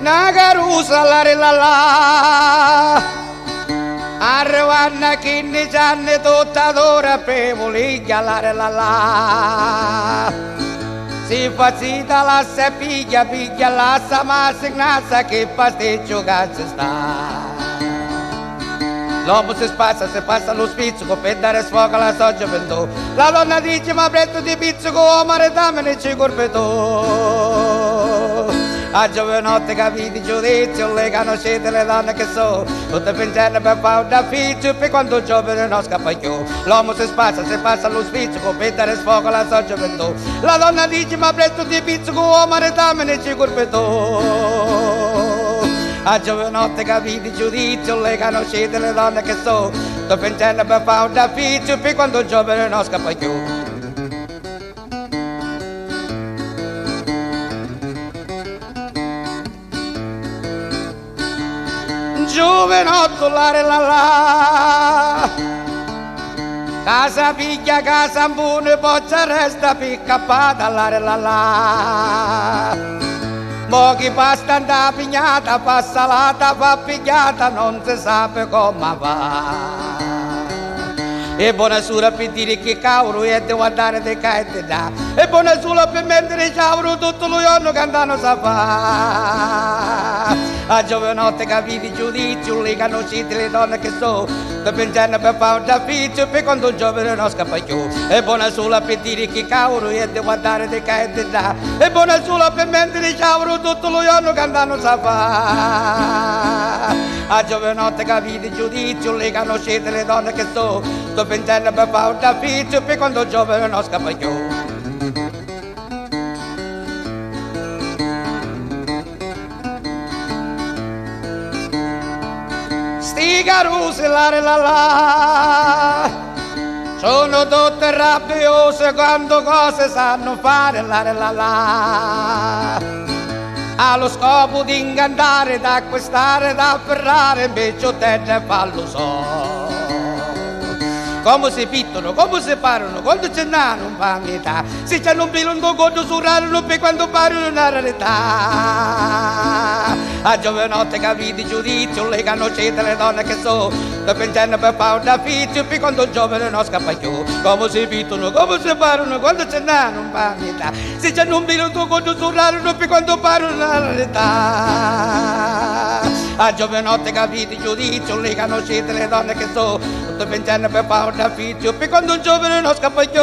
Nagarusa la la la Arvanna 15 anni tutta d'ora per voliglia la la Si facita la se piglia la sa ma signazza che pasticcio cazzo sta L'uomo si passa lo spizzico per dare sfogo alla sua gioventù La donna dice ma presto di pizzico o maritame ci corpetò A giovanotte capiti giudizio le conoscete le donne che so Tutte pensando per fare da figlio per quando il giovane non scappa più L'uomo si passa lo spizzico per dare sfogo alla sua gioventù La donna dice ma presto di pizzico o maritame ci corpetò A giovanotte capiti giudizio le conoscete le donne che so Sto pensando per fare da figlio per quando il giovane non scappa più Giovanotto la la Casa picchia, casa buona, poccia resta piccappata la la Pochi pasta andà pignata, passa lata, fa pigliata, non si sa come va. E buona sura per dire che cavolo e di guardare di caete da. E buona sura per mettere cavolo tutto lo giorno cantano sa fa. A giovanotte capiti giudizio, le conoscete le donne che so. Sto pensando per fare un affitto per quando il giovane non scappa più. E buona solo per dire che cavolo e di guardare di caete da. E buona solo per mettere cavolo tutto lo giorno cantano sa fa. A giovanotte capiti giudizio, le conoscete le donne che so. Sto pensando per fare un affitto per quando il giovane non scappa più. Sti carusi la la sono tutte rabbiose quando cose sanno fare la la allo scopo di ingannare, da acquistare, da afferrare invece te ne fallo so come si pittono, come si parlano, quando ce n'hanno un fa metà se c'hanno un pelo un conto su raro non per quando parlano una rarità a giovanotte capiti giudizio le conoscete le donne che so sto pensando per fare un affitto per quando il giovane non scappa più come si pittono, come si parlano quando ce n'hanno un fa metà se c'hanno un pelo un conto su raro non per quando parlano una rarità a giovanotte capiti giudizio le conoscete le donne che so sto pensando per fare un affitto per quando il giovane non scappa più